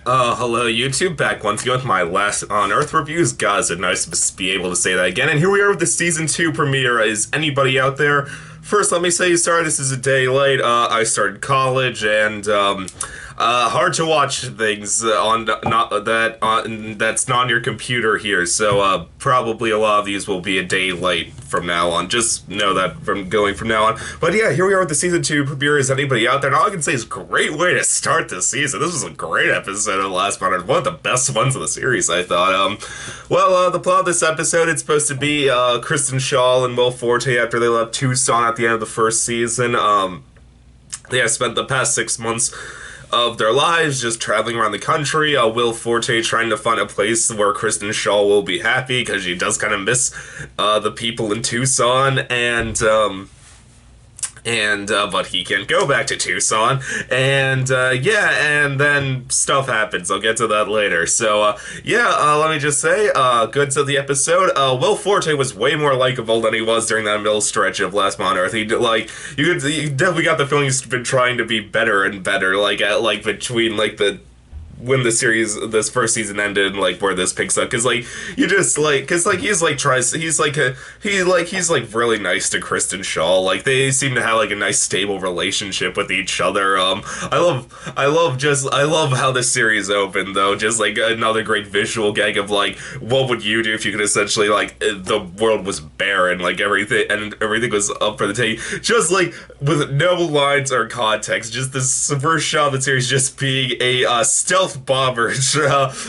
Hello YouTube, back once again with my last on Earth reviews. Guys, it's nice to be able to say that again. And here we are with the season 2 premiere. Is anybody out there? First, let me say sorry, this is a day late. I started college and, hard to watch things on that's not on your computer here. So, probably a lot of these will be a day late from now on. Just know that from now on. But yeah, here we are with the season 2 premiere. Is anybody out there? And all I can say is great way to start the season. This was a great episode of Last Monarch. One of the best ones of the series, I thought. The plot of this episode, it's supposed to be, Kristen Schaal and Will Forte after they left Tucson at the end of the first season. They have spent the past 6 months of their lives just traveling around the country. Will Forte trying to find a place where Kristen Schaal will be happy because she does kind of miss the people in Tucson, but he can't go back to Tucson, and then stuff happens. I'll get to that later. So, let me just say, goods of the episode, Will Forte was way more likable than he was during that middle stretch of Last Monarch. You definitely got the feeling he's been trying to be better and better, between, when this first season ended and where this picks up, because he's really nice to Kristen Schaal. They seem to have a nice stable relationship with each other. I love how the series opened though. Just another great visual gag of what would you do if you could essentially the world was barren, everything was up for the taking, just with no lines or context, just this first shot of the series just being a stealth bomber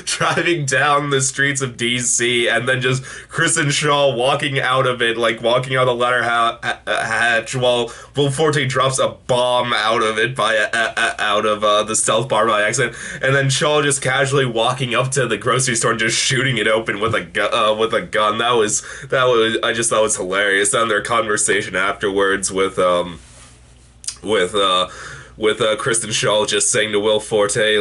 driving down the streets of DC, and then just Kristen Schaal walking out of it, walking out the ladder hatch while Will Forte drops a bomb out of it out of the stealth bomber by accident, and then Schaal just casually walking up to the grocery store and just shooting it open with a gun. That was I just thought was hilarious. And their conversation afterwards with Kristen Schaal just saying to Will Forte,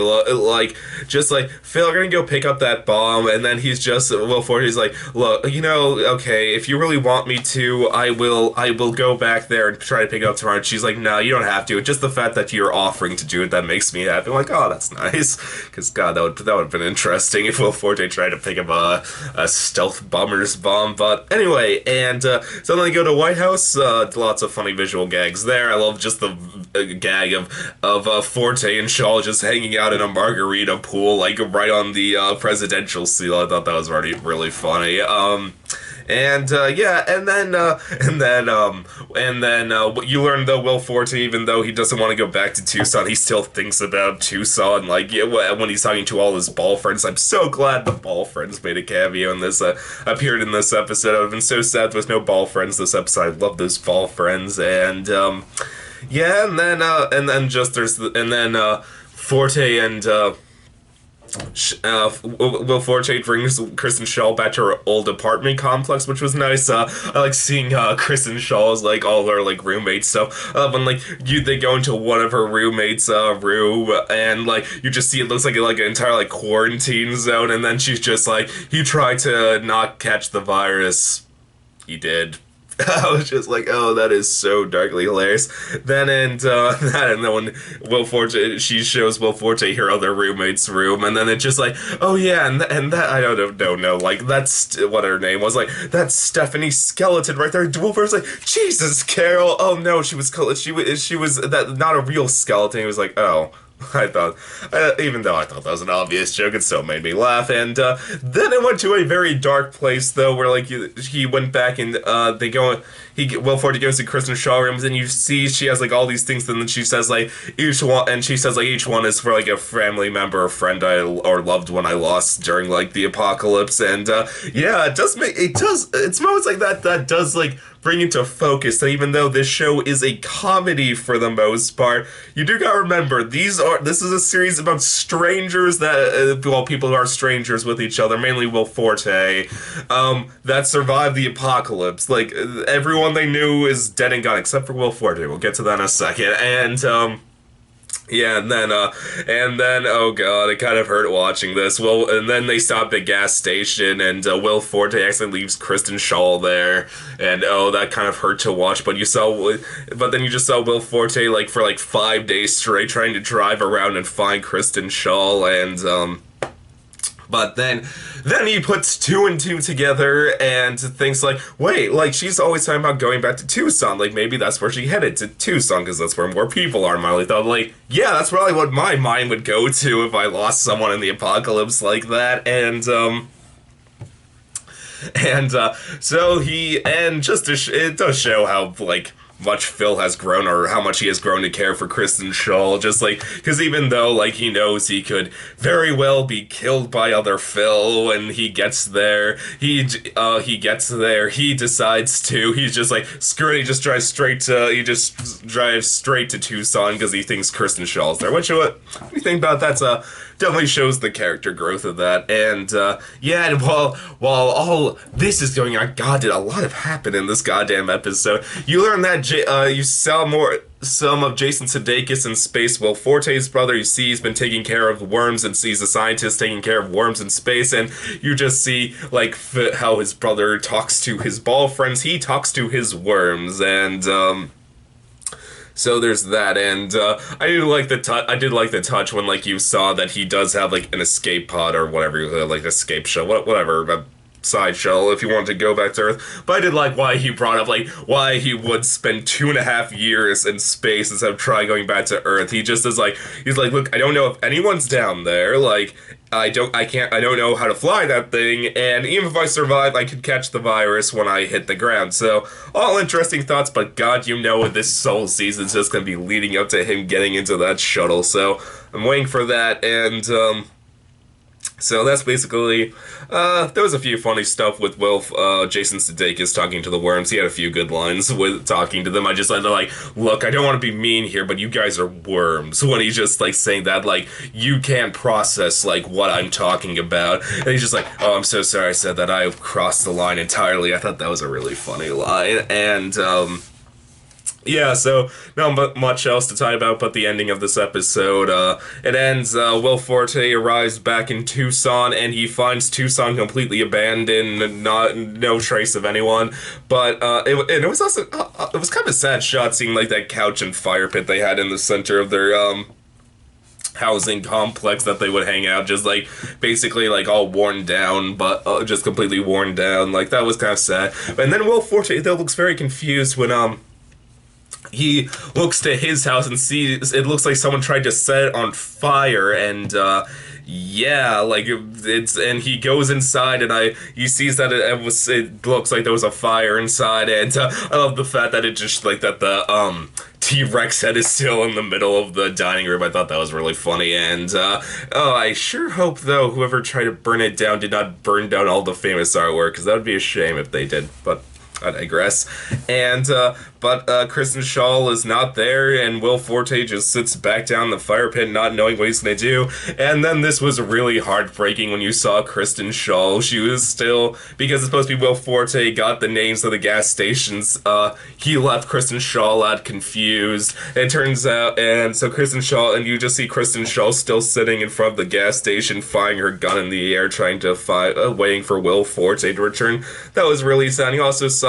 Phil, we're gonna go pick up that bomb, and then Will Forte's look, okay, if you really want me to, I will go back there and try to pick it up tomorrow. And she's like, no, you don't have to. It's just the fact that you're offering to do it that makes me happy. I'm like, oh, that's nice, because God, that would have been interesting if Will Forte tried to pick up a stealth bomber's bomb. But anyway, and so then they go to White House. Lots of funny visual gags there. I love just the gag of Forte and Schaal just hanging out in a margarita pool, right on the presidential seal. I thought that was already really funny. You learn that Will Forte, even though he doesn't want to go back to Tucson, he still thinks about Tucson. When he's talking to all his ball friends, I'm so glad the ball friends made a cameo in this, appeared in this episode. I've been so sad there was no ball friends this episode. I love those ball friends, and Forte and Will Forte brings Kristen Schaal back to her old apartment complex, which was nice. I like seeing Kristen Schaal's all her roommate stuff. When they go into one of her roommates' room, and you just see it looks like an entire quarantine zone, and then she's just he tried to not catch the virus. He did. I was just oh, that is so darkly hilarious. Then when Will Forte, she shows Will Forte her other roommate's room, and then it's just oh yeah, and that I don't know, that's what her name was, that's Stephanie Skeleton right there. Will Forte's Jesus, Carol. Oh no, she was that not a real skeleton. He was oh. I thought, even though I thought that was an obvious joke, it still made me laugh. And then it went to a very dark place, though, where he went back and Will Forte goes to Kristen Schaal rooms, and you see she has all these things, and then she says each one is for a family member, a friend or loved one I lost during the apocalypse. And it's moments like that does bring into focus that even though this show is a comedy for the most part, you do gotta remember this is a series about strangers that people who are strangers with each other, mainly Will Forte, that survived the apocalypse. Everyone they knew is dead and gone except for Will Forte. We'll get to that in a second. And Yeah, and then, oh god, it kind of hurt watching this. Well, and then they stop at a gas station, and Will Forte accidentally leaves Kristen Shaw there, and oh, that kind of hurt to watch. But then you just saw Will Forte like for like 5 days straight trying to drive around and find Kristen Shaw, and but then he puts two and two together and thinks like, wait, like she's always talking about going back to Tucson. Like maybe that's where she headed to Tucson because that's where more people are. Miley thought like, yeah, that's probably what my mind would go to if I lost someone in the apocalypse like that. And just to it does show how like much Phil has grown or how much he has grown to care for Kristen Schaal. Just like, because even though like he knows he could very well be killed by other Phil when he gets there, he decides to, he's just like, screw it, he just drives straight to Tucson because he thinks Kristen Schaal's there. What do you think about that? Definitely shows the character growth of that. And yeah, and while all this is going on, God, did a lot have happened in this goddamn episode. You learn that you saw some of Jason Sudeikis in space. Will Forte's brother, you see he's been taking care of worms, and sees a scientist taking care of worms in space, and you just see like how his brother talks to his ball friends. He talks to his worms, and so there's that, and I did like the touch. I did like the touch when like you saw that he does have like an escape pod or whatever, like escape shell, whatever, a side shell if you want to go back to Earth. But I did like why he brought up like why he would spend 2.5 years in space instead of try going back to Earth. He just is like he's like, look, I don't know if anyone's down there. Like I don't know how to fly that thing, and even if I survive, I could catch the virus when I hit the ground. So, all interesting thoughts, but God, you know this whole season's just gonna be leading up to him getting into that shuttle, so I'm waiting for that, and, so that's basically, there was a few funny stuff with Jason Sudeikis talking to the worms. He had a few good lines with talking to them. I just had to like, look, I don't want to be mean here, but you guys are worms. When he's just like saying that, like, you can't process like what I'm talking about. And he's just like, oh, I'm so sorry I said that. I've crossed the line entirely. I thought that was a really funny line. And, yeah, so not much else to talk about but the ending of this episode. It ends, Will Forte arrives back in Tucson, and he finds Tucson completely abandoned, no trace of anyone. But it was also it was kind of a sad shot seeing like that couch and fire pit they had in the center of their housing complex that they would hang out, just like basically like all worn down, but just completely worn down. Like that was kind of sad. And then Will Forte though looks very confused when he looks to his house and sees it looks like someone tried to set it on fire, and yeah, like it's and he goes inside, and he sees that it looks like there was a fire inside, and I love the fact that it just like that the T-Rex head is still in the middle of the dining room. I thought that was really funny, and oh, I sure hope though whoever tried to burn it down did not burn down all the famous artwork, because that would be a shame if they did, but I digress. And, but Kristen Schaal is not there, and Will Forte just sits back down in the fire pit not knowing what he's gonna do. And then this was really heartbreaking when you saw Kristen Schaal. She was still, because it's supposed to be Will Forte got the names of the gas stations, he left Kristen Schaal out confused. It turns out, and so Kristen Schaal, and you just see Kristen Schaal still sitting in front of the gas station, firing her gun in the air, trying to waiting for Will Forte to return. That was really sad. You also saw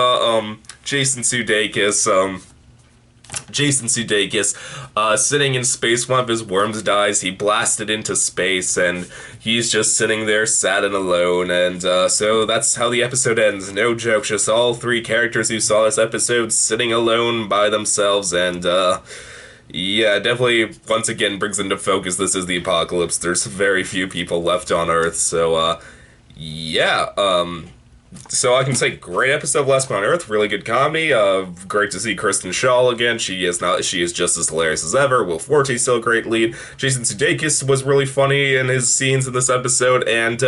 Jason Sudeikis sitting in space. One of his worms dies. He blasted into space, and he's just sitting there sad and alone. And so that's how the episode ends. No joke, just all three characters who saw this episode sitting alone by themselves. And yeah, definitely once again brings into focus this is the apocalypse. There's very few people left on Earth. So yeah, so I can say great episode of Last Man on Earth, really good comedy. Great to see Kristen Schaal again. She is just as hilarious as ever. Will Forte still a great lead. Jason Sudeikis was really funny in his scenes in this episode, and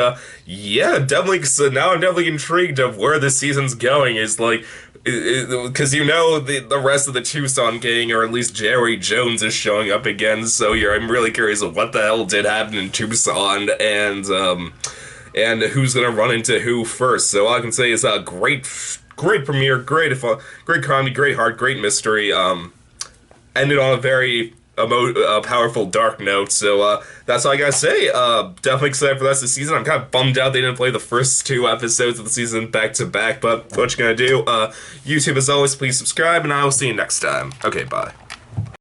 yeah, definitely. So now I'm definitely intrigued of where this season's going. Is like. Because you know the rest of the Tucson gang, or at least Jerry Jones, is showing up again. So I'm really curious of what the hell did happen in Tucson, and who's gonna run into who first. So all I can say is a great premiere, great comedy, great heart, great mystery. Ended on a very a powerful Dark Note. So that's all I gotta say. Definitely excited for the rest of the season. I'm kind of bummed out they didn't play the first 2 episodes of the season back to back, but what you gonna do? YouTube, as always, please subscribe, and I will see you next time. Okay, bye.